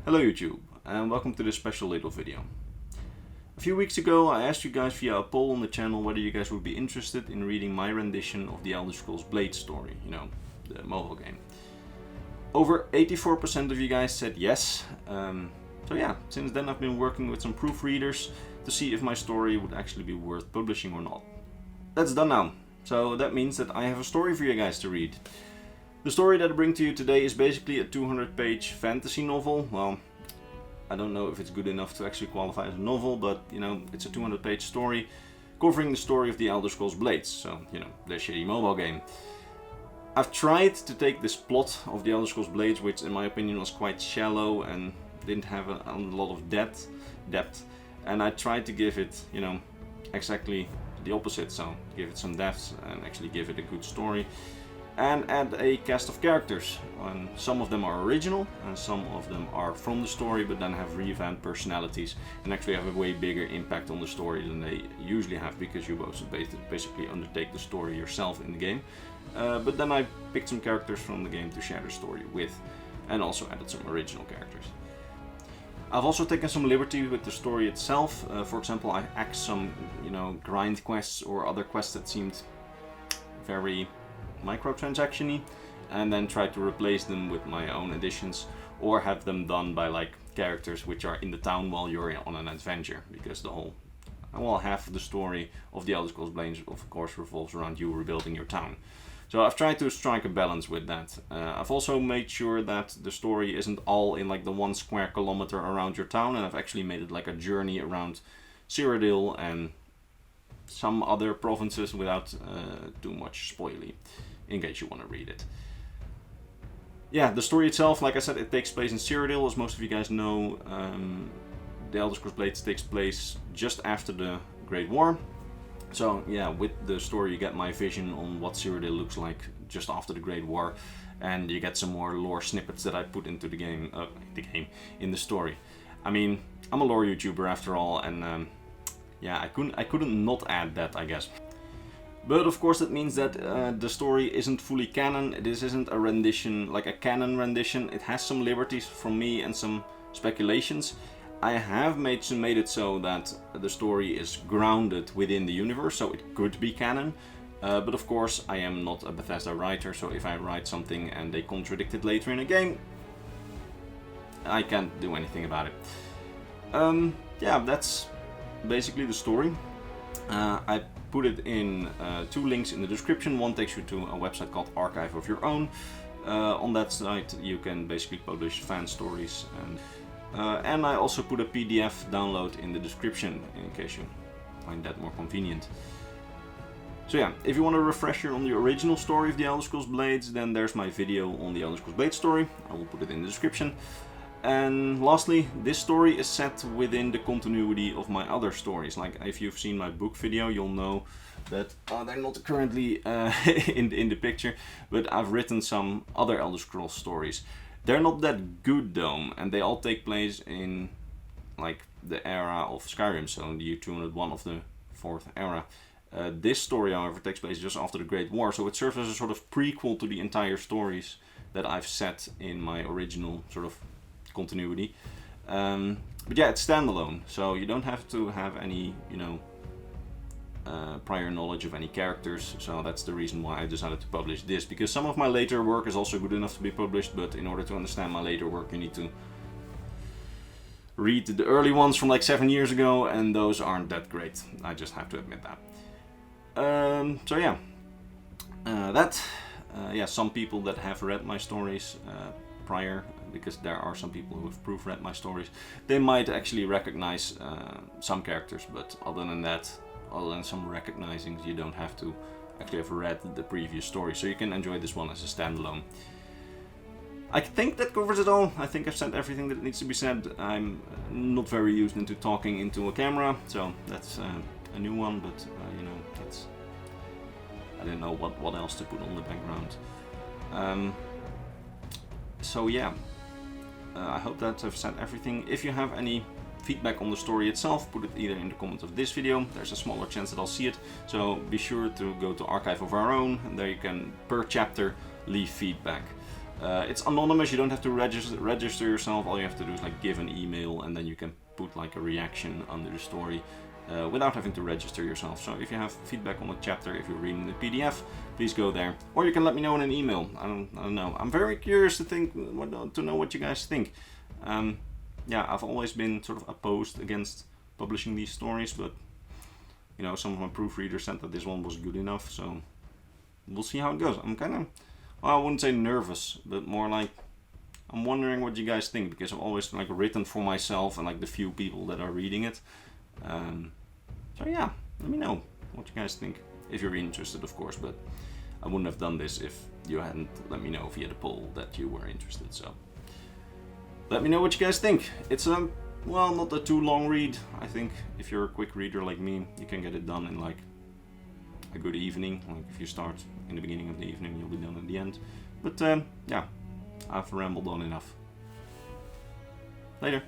Hello YouTube, and welcome to this special little video. A few weeks ago I asked you guys via a poll on the channel whether you guys would be interested in reading my rendition of the Elder Scrolls Blade story, the mobile game. Over 84% of you guys said yes, so yeah, since then I've been working with some proofreaders to see if my story would actually be worth publishing or not. That's done now, so that means that I have a story for you guys to read. The story that I bring to you today is basically a 200-page fantasy novel. Well, I don't know if it's good enough to actually qualify as a novel, but it's a 200-page story covering the story of the Elder Scrolls Blades, so the shitty mobile game. I've tried to take this plot of the Elder Scrolls Blades, which in my opinion was quite shallow and didn't have a lot of depth, and I tried to give it, exactly the opposite, so give it some depth and actually give it a good story. And add a cast of characters, and some of them are original and some of them are from the story but then have revamped personalities and actually have a way bigger impact on the story than they usually have, because you both basically undertake the story yourself in the game. But then I picked some characters from the game to share the story with, and also added some original characters. I've also taken some liberty with the story itself. For example, I axed some grind quests or other quests that seemed very microtransaction-y, and then try to replace them with my own additions, or have them done by characters which are in the town while you're on an adventure, because half of the story of the Elder Scrolls Blades of course revolves around you rebuilding your town. So I've tried to strike a balance with that. I've also made sure that the story isn't all in the 1 square kilometer around your town, and I've actually made it like a journey around Cyrodiil and some other provinces without too much spoily, in case you want to read it. Yeah, the story itself, like I said, it takes place in Cyrodiil. As most of you guys know, the Elder Scrolls Blades takes place just after the Great War. So yeah, with the story you get my vision on what Cyrodiil looks like just after the Great War, and you get some more lore snippets that I put into the game, in the story. I mean, I'm a lore YouTuber after all, and yeah, I couldn't not add that, I guess. But of course that means that the story isn't fully canon. This isn't a rendition, like a canon rendition. It has some liberties from me and some speculations. I have made it so that the story is grounded within the universe, so it could be canon. But of course I am not a Bethesda writer, so if I write something and they contradict it later in a game, I can't do anything about it. Yeah, that's basically the story. I put it in 2 links in the description. One takes you to a website called Archive of Your Own. On that site you can basically publish fan stories, and I also put a PDF download in the description in case you find that more convenient. So yeah, if you want a refresher on the original story of the Elder Scrolls Blades, then there's my video on the Elder Scrolls Blades story. I will put it in the description. And lastly, this story is set within the continuity of my other stories. Like, if you've seen my book video, you'll know that they're not currently in the picture, but I've written some other Elder Scrolls stories. They're not that good though, and they all take place in the era of Skyrim, so the year 201 of the 4th era. This story, however, takes place just after the Great War, so it serves as a sort of prequel to the entire stories that I've set in my original sort of continuity. But yeah, it's standalone, so you don't have to have any prior knowledge of any characters. So that's the reason why I decided to publish this, because some of my later work is also good enough to be published, but in order to understand my later work you need to read the early ones from 7 years ago, and those aren't that great. I just have to admit that. So yeah, yeah, some people that have read my stories prior, because there are some people who have proofread my stories, they might actually recognize some characters, but other than that, other than some recognizings, you don't have to actually have read the previous story, so you can enjoy this one as a standalone. I think that covers it all. I think I've said everything that needs to be said. I'm not very used into talking into a camera, so that's a new one, but it's, I didn't know what else to put on the background. So yeah, I hope that I've said everything. If you have any feedback on the story itself, put it either in the comments of this video. There's a smaller chance that I'll see it, so be sure to go to Archive of Our Own, and there you can, per chapter, leave feedback. It's anonymous, you don't have to register yourself. All you have to do is like give an email, and then you can put like a reaction under the story without having to register yourself. So if you have feedback on the chapter, if you're reading the PDF, please go there, or you can let me know in an email. I don't know. I'm very curious to know what you guys think. Yeah, I've always been sort of opposed against publishing these stories, but you know, some of my proofreaders said that this one was good enough, so we'll see how it goes. I'm kind of, well, I wouldn't say nervous, but more like I'm wondering what you guys think, because I've always like written for myself and like the few people that are reading it. So yeah, let me know what you guys think, if you're interested, of course, but I wouldn't have done this if you hadn't let me know via the poll that you were interested. So let me know what you guys think. It's well, not a too long read. I think if you're a quick reader like me, you can get it done in like a good evening. Like if you start in the beginning of the evening, you'll be done at the end. But yeah, I've rambled on enough. Later.